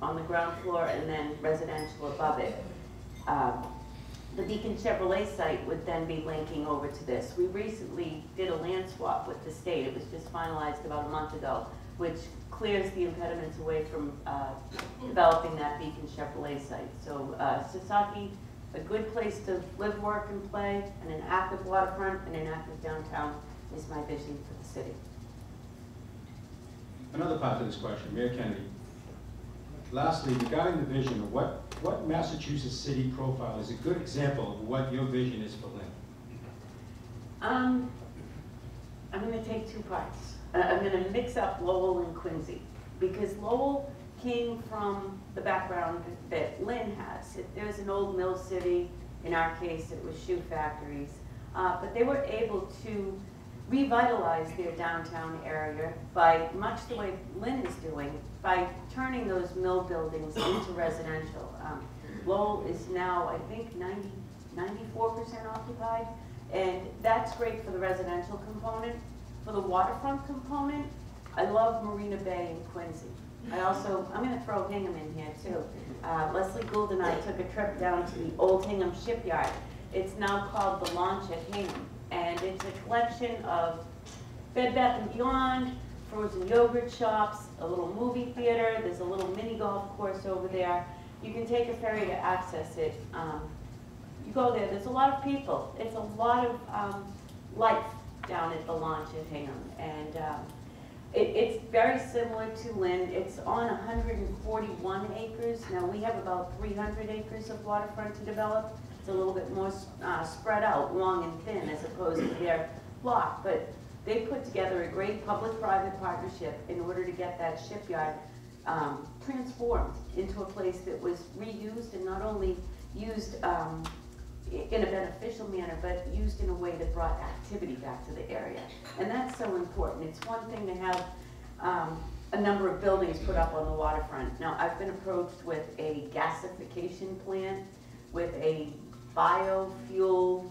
on the ground floor and then residential above it. The Beacon Chevrolet site would then be linking over to this. We recently did a land swap with the state. It was just finalized about a month ago, which clears the impediments away from developing that Beacon Chevrolet site. So Sasaki, a good place to live, work, and play, and an active waterfront and an active downtown is my vision for the city. Another part to this question, Mayor Kennedy. Lastly, regarding the vision, what Massachusetts city profile is a good example of what your vision is for Lynn? I'm going to take two parts. I'm going to mix up Lowell and Quincy, because Lowell came from the background that Lynn has. There's an old mill city. In our case, it was shoe factories. But they were able to revitalize their downtown area by, much the way Lynn is doing, by turning those mill buildings into residential. Lowell is now, I think, 94% occupied, and that's great for the residential component. For the waterfront component, I love Marina Bay and Quincy. I'm going to throw Hingham in here too. Leslie Gould and I took a trip down to the old Hingham shipyard. It's now called the Launch at Hingham, and it's a collection of Bed Bath & Beyond, frozen yogurt shops, a little movie theater, there's a little mini golf course over there. You can take a ferry to access it. You go there, there's a lot of people. It's a lot of life down at the Launch at Hingham. And it's very similar to Lynn. It's on 141 acres. Now we have about 300 acres of waterfront to develop. It's a little bit more spread out, long and thin, as opposed to their block. But they put together a great public-private partnership in order to get that shipyard transformed into a place that was reused, and not only used in a beneficial manner, but used in a way that brought activity back to the area. And that's so important. It's one thing to have a number of buildings put up on the waterfront. Now, I've been approached with a gasification plant, with a biofuel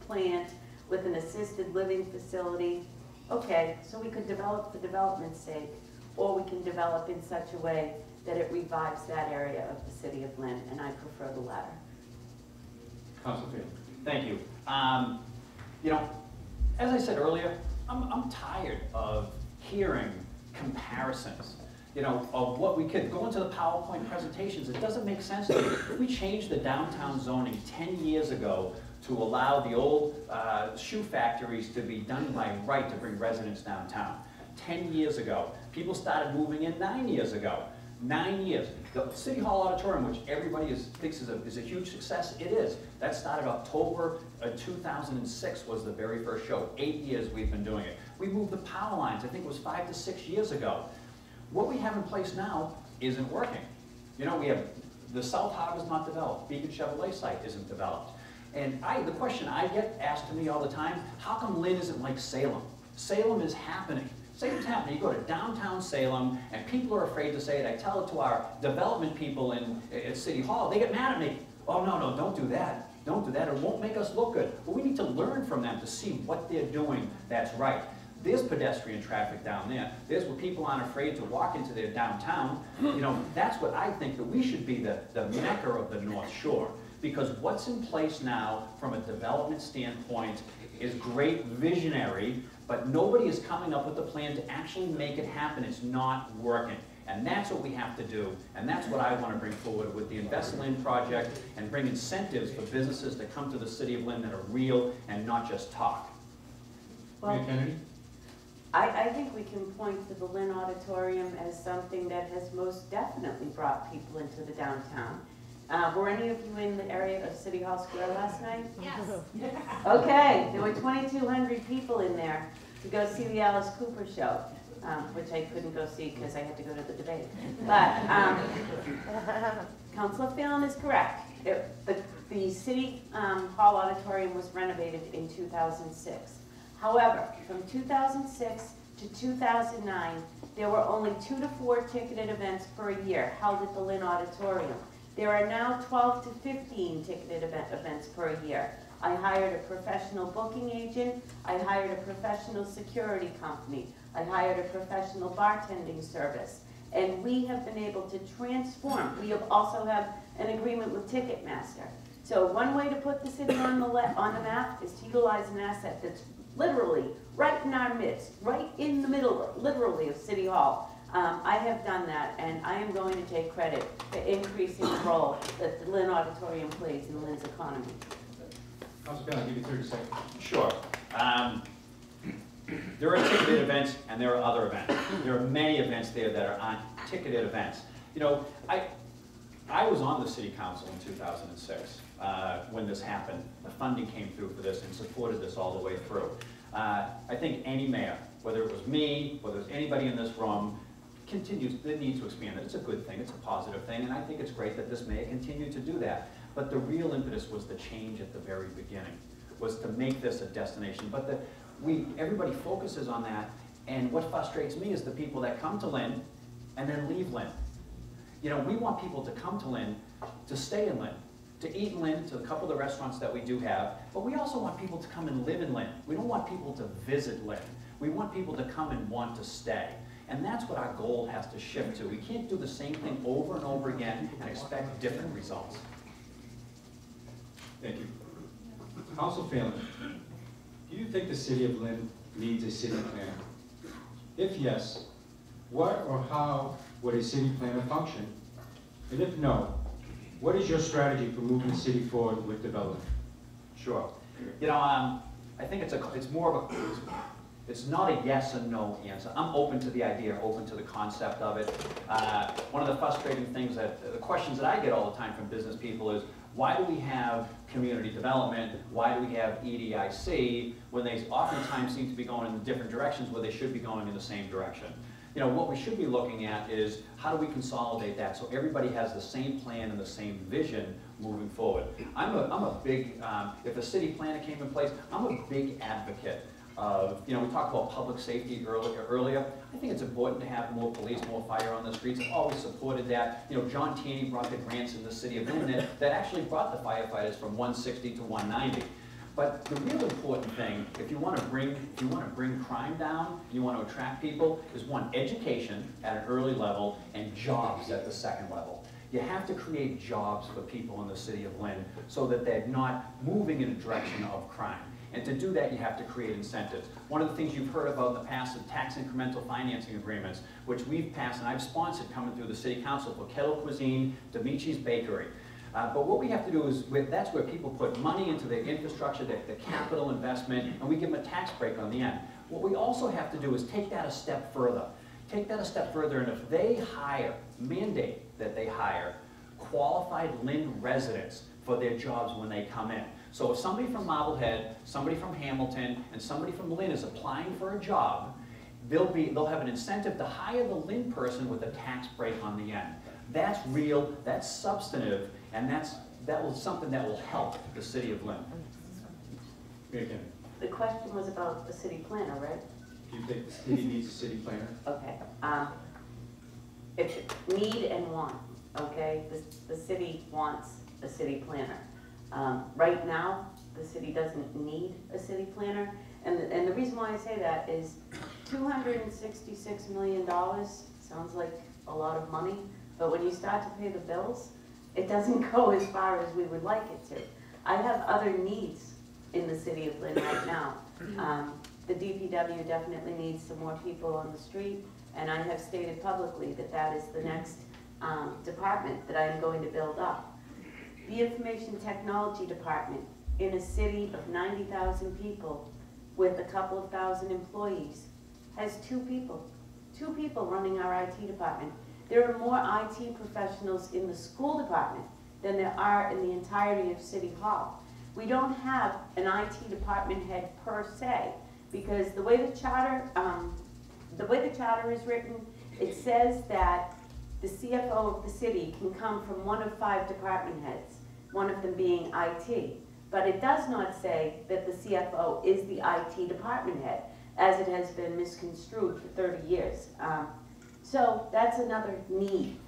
plant, with an assisted living facility. Okay, so we could develop for development's sake, or we can develop in such a way that it revives that area of the city of Lynn, and I prefer the latter. Councilor Field. Thank you. You know, as I said earlier, I'm tired of hearing comparisons, you know, of what we could go into the PowerPoint presentations. It doesn't make sense to me. We changed the downtown zoning 10 years ago to allow the old shoe factories to be done by right to bring residents downtown. 10 years ago. People started moving in 9 years ago. 9 years. The City Hall Auditorium, which everybody thinks is a huge success, it is. That started October 2006 was the very first show. 8 years we've been doing it. We moved the power lines, I think it was 5 to 6 years ago. What we have in place now isn't working. You know, we have the South Harbor's not developed. Beacon Chevrolet site isn't developed. And the question I get asked to me all the time, how come Lynn isn't like Salem? Salem is happening. Salem's happening. You go to downtown Salem, and people are afraid to say it. I tell it to our development people at City Hall. They get mad at me. Oh, no, don't do that. Don't do that. It won't make us look good. But we need to learn from them to see what they're doing that's right. There's pedestrian traffic down there. There's where people aren't afraid to walk into their downtown. You know, that's what I think that we should be the mecca of the North Shore. Because what's in place now from a development standpoint is great visionary, but nobody is coming up with a plan to actually make it happen. It's not working. And that's what we have to do. And that's what I want to bring forward with the Invest Lynn project and bring incentives for businesses that come to the city of Lynn that are real and not just talk. Well, Mayor Kennedy? I think we can point to the Lynn Auditorium as something that has most definitely brought people into the downtown. Were any of you in the area of City Hall Square last night? Yes. Okay, there were 2,200 people in there to go see the Alice Cooper show, which I couldn't go see because I had to go to the debate. But Councilor Phelan is correct. The City Hall Auditorium was renovated in 2006. However, from 2006 to 2009, there were only 2 to 4 ticketed events per year held at the Lynn Auditorium. There are now 12 to 15 ticketed events per year. I hired a professional booking agent. I hired a professional security company. I hired a professional bartending service. And we have been able to transform. We have also have an agreement with Ticketmaster. So one way to put the city on the map is to utilize an asset that's literally right in our midst, right in the middle, literally, of City Hall. I have done that, and I am going to take credit for increasing the role that the Lynn Auditorium plays in Lynn's economy. Councilor Phelan, I'll give you 30 seconds. Sure. There are ticketed events and there are other events. There are many events there that are on ticketed events. You know, I was on the city council in 2006 when this happened. The funding came through for this and supported this all the way through. I think any mayor, whether it was me, whether it's anybody in this room, they need to expand it. It's a good thing, it's a positive thing, and I think it's great that this mayor continued to do that. But the real impetus was the change at the very beginning, was to make this a destination. But everybody focuses on that, and what frustrates me is the people that come to Lynn and then leave Lynn. You know, we want people to come to Lynn, to stay in Lynn, to eat in Lynn, to a couple of the restaurants that we do have, but we also want people to come and live in Lynn. We don't want people to visit Lynn. We want people to come and want to stay. And that's what our goal has to shift to. We can't do the same thing over and over again and expect different results. Thank you. Councilor Phelan, do you think the city of Lynn needs a city planner? If yes, what or how would a city planner function? And if no, what is your strategy for moving the city forward with development? Sure. You know, I think it's more of a, it's not a yes and no answer. I'm open to the idea, open to the concept of it. One of the frustrating things the questions that I get all the time from business people is, why do we have community development? Why do we have EDIC when they oftentimes seem to be going in different directions where they should be going in the same direction? You know, what we should be looking at is how do we consolidate that so everybody has the same plan and the same vision moving forward. I'm a big, if a city planner came in place, I'm a big advocate of, you know, we talked about public safety earlier. I think it's important to have more police, more fire on the streets. I've always supported that. You know, John Taney brought the grants in the city of Lynn that actually brought the firefighters from 160 to 190. But the real important thing, if you want to bring crime down, and you want to attract people, is one, education at an early level and jobs at the second level. You have to create jobs for people in the city of Lynn so that they're not moving in a direction of crime. And to do that, you have to create incentives. One of the things you've heard about in the past is tax incremental financing agreements, which we've passed and I've sponsored coming through the city council for Kettle Cuisine, Demici's Bakery. But what we have to do is, that's where people put money into their infrastructure, the capital investment, and we give them a tax break on the end. What we also have to do is take that a step further. Take that a step further, and if they mandate that they hire qualified Lynn residents for their jobs when they come in. So if somebody from Marblehead, somebody from Hamilton, and somebody from Lynn is applying for a job, they'll have an incentive to hire the Lynn person with a tax break on the end. That's real, that's substantive, and something that will help the city of Lynn. The question was about the city planner, right? Do you think the city needs a city planner? Okay. If need and want, okay? The city wants a city planner. Right now, the city doesn't need a city planner. And the reason why I say that is $266 million sounds like a lot of money, but when you start to pay the bills, it doesn't go as far as we would like it to. I have other needs in the city of Lynn right now. The DPW definitely needs some more people on the street, and I have stated publicly that that is the next department that I am going to build up. The information technology department in a city of 90,000 people with a couple of thousand employees has two people running our IT department. There are more IT professionals in the school department than there are in the entirety of City Hall. We don't have an IT department head per se, because the way the charter is written, it says that the CFO of the city can come from one of 5 department heads, one of them being IT. But it does not say that the CFO is the IT department head, as it has been misconstrued for 30 years. So that's another need.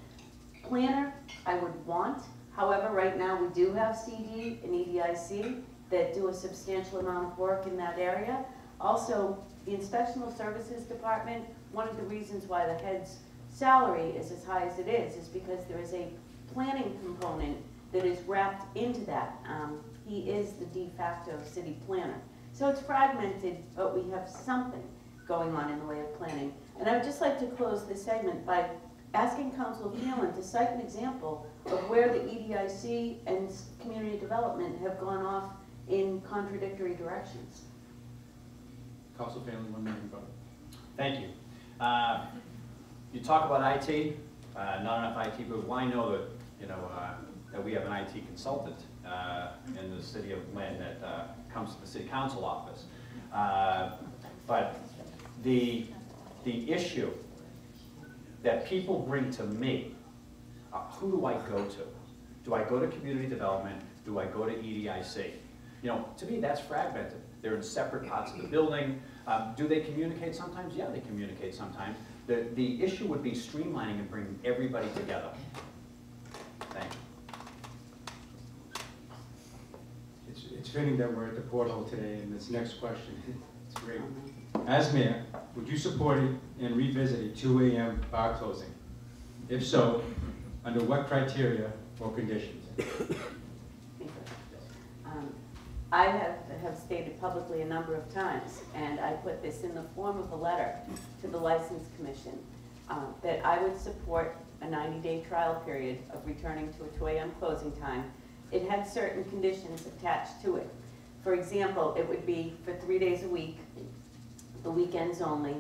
Planner, I would want. However, right now we do have CD and EDIC that do a substantial amount of work in that area. Also, the Inspectional Services Department, one of the reasons why the heads salary is as high as it is because there is a planning component that is wrapped into that. He is the de facto city planner. So it's fragmented, but we have something going on in the way of planning. And I would just like to close this segment by asking Councilor Phelan to cite an example of where the EDIC and community development have gone off in contradictory directions. Council Phelan, 1 minute, vote. Thank you. You talk about IT, not enough IT, but well, I know that, that we have an IT consultant in the city of Lynn that comes to the city council office. But the issue that people bring to me, who do I go to? Do I go to community development? Do I go to EDIC? To me, that's fragmented. They're in separate parts of the building. Do they communicate sometimes? Yeah, they communicate sometimes. The issue would be streamlining and bringing everybody together. Thank you. It's fitting that we're at the porthole today in this next question. It's great. As mayor, would you support it and revisit a 2 a.m. bar closing? If so, under what criteria or conditions? I have stated publicly a number of times, and I put this in the form of a letter to the License Commission, that I would support a 90-day trial period of returning to a 2 a.m. closing time. It had certain conditions attached to it. For example, it would be for 3 days a week, the weekends only.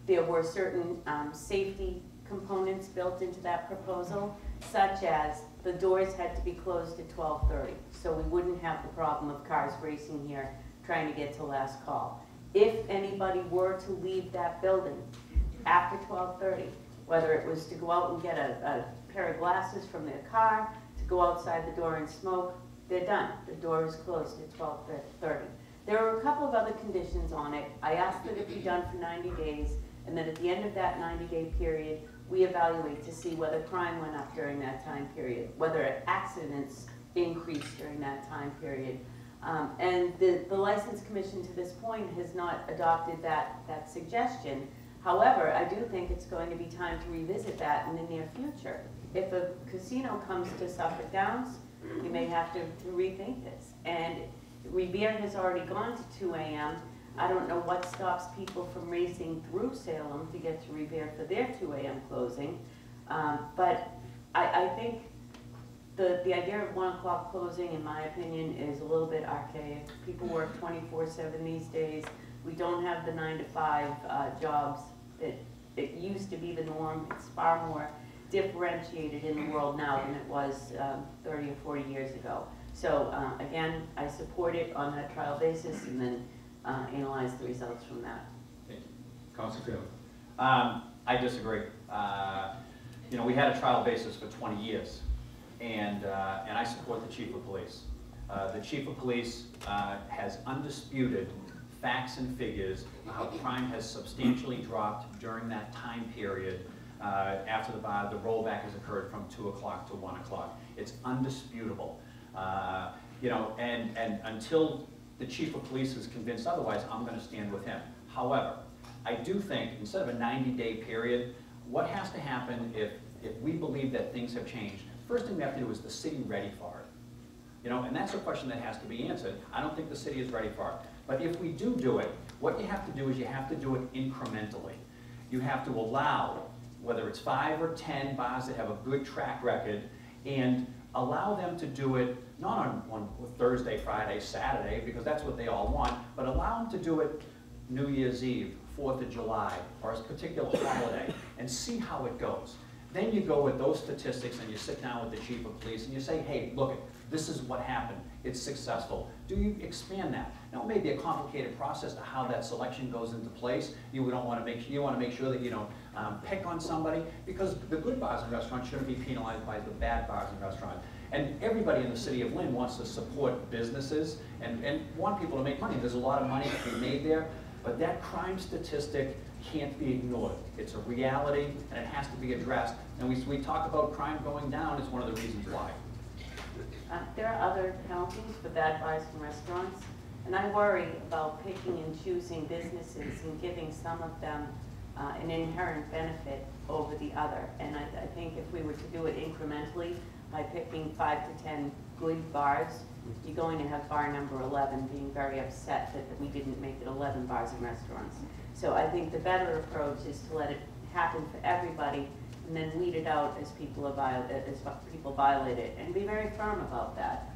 There were certain safety components built into that proposal, such as the doors had to be closed at 12:30, so we wouldn't have the problem of cars racing here trying to get to last call. If anybody were to leave that building after 12:30, whether it was to go out and get a pair of glasses from their car, to go outside the door and smoke, they're done. The door is closed at 12:30. There are a couple of other conditions on it. I asked that it be done for 90 days, and then at the end of that 90-day period, we evaluate to see whether crime went up during that time period, whether accidents increased during that time period. And the License Commission to this point has not adopted that suggestion. However, I do think it's going to be time to revisit that in the near future. If a casino comes to Suffolk Downs, you may have to rethink this. And Revere has already gone to 2 a.m. I don't know what stops people from racing through Salem to get to Revere for their 2 a.m. closing. But I think the idea of 1 o'clock closing, in my opinion, is a little bit archaic. People work 24/7 these days. We don't have the 9 to 5 jobs that it used to be the norm. It's far more differentiated in the world now than it was 30 or 40 years ago. So again, I support it on that trial basis and then analyze the results from that. Thank you. Councilor Phelan. I disagree. We had a trial basis for 20 years, and I support the Chief of Police. The Chief of Police has undisputed facts and figures how crime has substantially dropped during that time period after the rollback has occurred from 2 o'clock to 1 o'clock. It's undisputable. And until the Chief of Police is convinced otherwise, I'm going to stand with him. However, I do think instead of a 90-day period, what has to happen if we believe that things have changed? First thing we have to do is the city ready for it. And that's a question that has to be answered. I don't think the city is ready for it. But if we do it, what you have to do is you have to do it incrementally. You have to allow, whether it's 5 or 10 bars that have a good track record, and allow them to do it not on Thursday, Friday, Saturday, because that's what they all want, but allow them to do it New Year's Eve, 4th of July, or a particular holiday, and see how it goes. Then you go with those statistics and you sit down with the Chief of Police and you say, hey, look, this is what happened. It's successful. Do you expand that? Now, it may be a complicated process to how that selection goes into place. You want to make sure that you don't pick on somebody, because the good bars and restaurants shouldn't be penalized by the bad bars and restaurants. And everybody in the city of Lynn wants to support businesses and want people to make money. There's a lot of money to be made there, but that crime statistic can't be ignored. It's a reality, and it has to be addressed. And we talk about crime going down as one of the reasons why. There are other penalties for bad bars and restaurants, and I worry about picking and choosing businesses and giving some of them an inherent benefit over the other. And I think if we were to do it incrementally, by picking 5 to 10 good bars, you're going to have bar number 11 being very upset that we didn't make it 11 bars and restaurants. So I think the better approach is to let it happen for everybody and then weed it out as people violate it, and be very firm about that.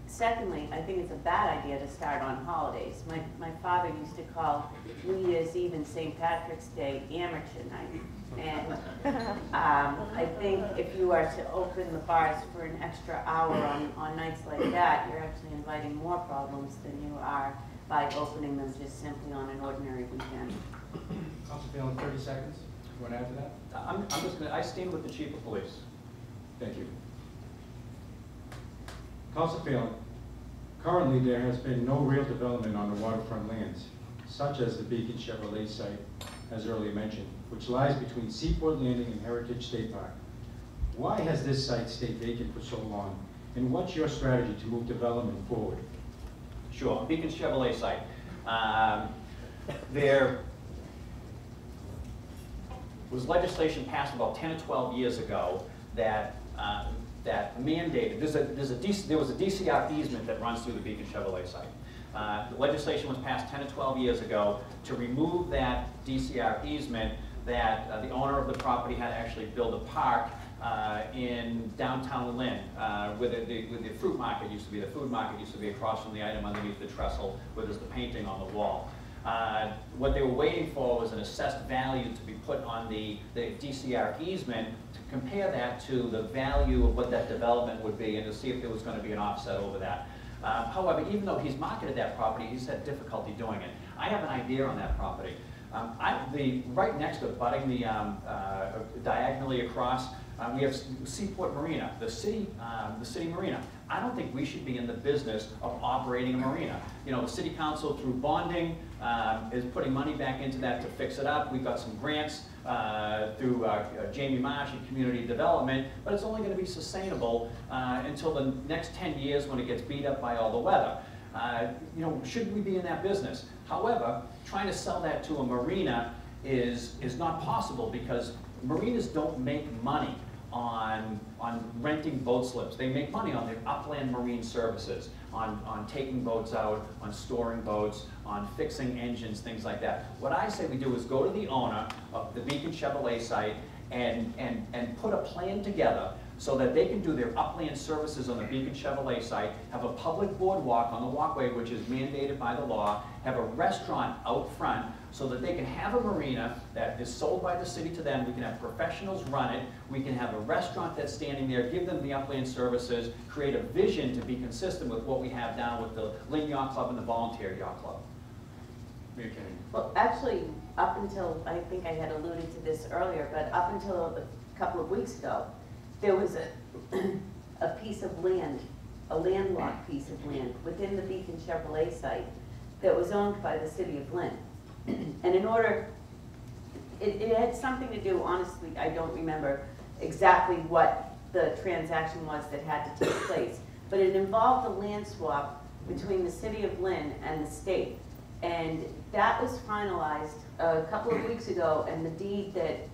Secondly, I think it's a bad idea to start on holidays. My father used to call New Year's Eve and St. Patrick's Day amateur night. And I think if you are to open the bars for an extra hour on nights like that, you're actually inviting more problems than you are by opening them just simply on an ordinary weekend. Council Phelan, 30 seconds. You want to add to that? I'm just gonna, I stand with the chief of police. Thank you. Council Phelan, currently there has been no real development on the waterfront lands, such as the Beacon Chevrolet site, as earlier mentioned, which lies between Seaport Landing and Heritage State Park. Why has this site stayed vacant for so long, and what's your strategy to move development forward? Sure, Beacon Chevrolet site. There was legislation passed about 10 or 12 years ago that that mandated, there was a DCR easement that runs through the Beacon Chevrolet site. The legislation was passed 10 or 12 years ago to remove that DCR easement, that the owner of the property had to actually build a park in downtown Lynn, where the fruit market used to be. The food market used to be across from the item underneath the trestle, where there's the painting on the wall. What they were waiting for was an assessed value to be put on the DCR easement to compare that to the value of what that development would be and to see if there was going to be an offset over that. However, even though he's marketed that property, he's had difficulty doing it. I have an idea on that property. Right next to it, butting the diagonally across, we have Seaport Marina, the city marina. I don't think we should be in the business of operating a marina. You know, the city council through bonding is putting money back into that to fix it up. We've got some grants through Jamie Marsh and community development, but it's only going to be sustainable until the next 10 years when it gets beat up by all the weather. You know, should we be in that business? However, trying to sell that to a marina is not possible because marinas don't make money on renting boat slips. They make money on their upland marine services, on taking boats out, on storing boats, on fixing engines, things like that. What I say we do is go to the owner of the Beacon Chevrolet site and put a plan together so that they can do their upland services on the Beacon Chevrolet site, have a public boardwalk on the walkway, which is mandated by the law, have a restaurant out front so that they can have a marina that is sold by the city to them. We can have professionals run it. We can have a restaurant that's standing there, give them the upland services, create a vision to be consistent with what we have down with the Lynn Yacht Club and the Volunteer Yacht Club. Mayor Kennedy. Well, actually, up until, I think I had alluded to this earlier, but up until a couple of weeks ago, there was a piece of land, a landlocked piece of land within the Beacon Chevrolet site that was owned by the city of Lynn. And in order, it had something to do, honestly, I don't remember exactly what the transaction was that had to take place, but it involved a land swap between the city of Lynn and the state. And that was finalized a couple of weeks ago, and the deed that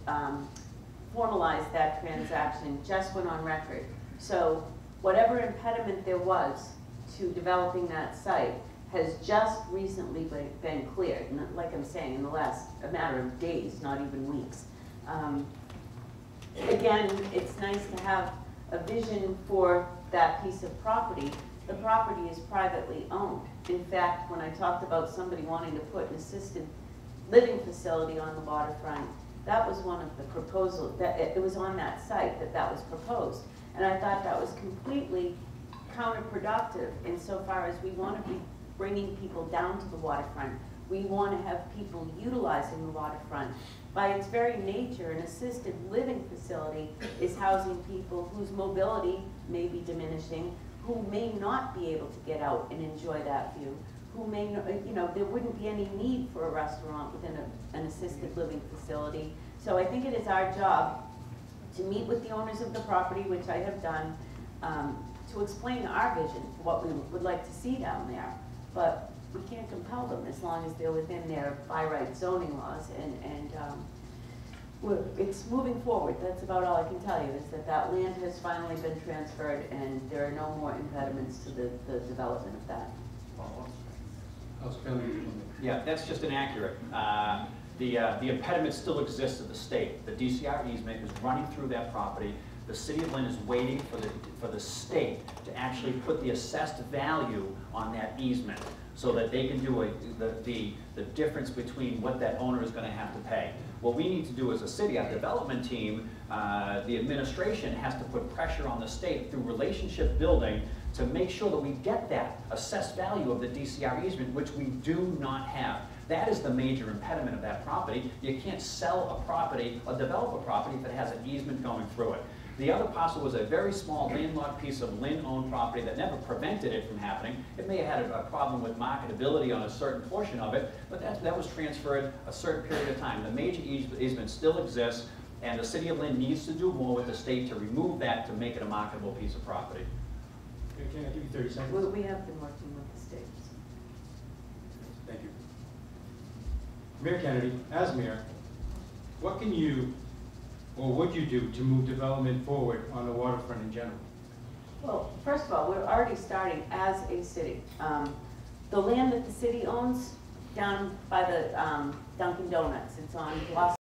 formalized that transaction just went on record. So whatever impediment there was to developing that site has just recently been cleared, and like I'm saying, in the last matter of days, not even weeks. Again, it's nice to have a vision for that piece of property. The property is privately owned. In fact, when I talked about somebody wanting to put an assisted living facility on the waterfront, that was one of the proposals, that it was on that site that was proposed. And I thought that was completely counterproductive insofar as we want to be bringing people down to the waterfront. We want to have people utilizing the waterfront. By its very nature, an assisted living facility is housing people whose mobility may be diminishing, who may not be able to get out and enjoy that view, who may, you know, there wouldn't be any need for a restaurant within an assisted living facility. So I think it is our job to meet with the owners of the property, which I have done, to explain our vision, what we would like to see down there. But we can't compel them as long as they're within their by right zoning laws, and it's moving forward. That's about all I can tell you, is that that land has finally been transferred, and there are no more impediments to the development of that. Council Family. Yeah, that's just inaccurate. The impediment still exists at the state. The DCR easement is running through that property. The city of Lynn is waiting for the state to actually put the assessed value on that easement so that they can do the difference between what that owner is gonna have to pay. What we need to do as a city, our development team, the administration has to put pressure on the state through relationship building to make sure that we get that assessed value of the DCR easement, which we do not have. That is the major impediment of that property. You can't sell a property or develop a property if it has an easement going through it. The other parcel was a very small landlocked piece of Lynn-owned property that never prevented it from happening. It may have had a problem with marketability on a certain portion of it, but that was transferred a certain period of time. The major easement still exists, and the city of Lynn needs to do more with the state to remove that to make it a marketable piece of property. Can I give you 30 seconds? We have been working with the state. Thank you. Mayor Kennedy, as mayor, what can you or would you do to move development forward on the waterfront in general? Well, first of all, we're already starting as a city. The land that the city owns down by the Dunkin' Donuts, it's on Blossom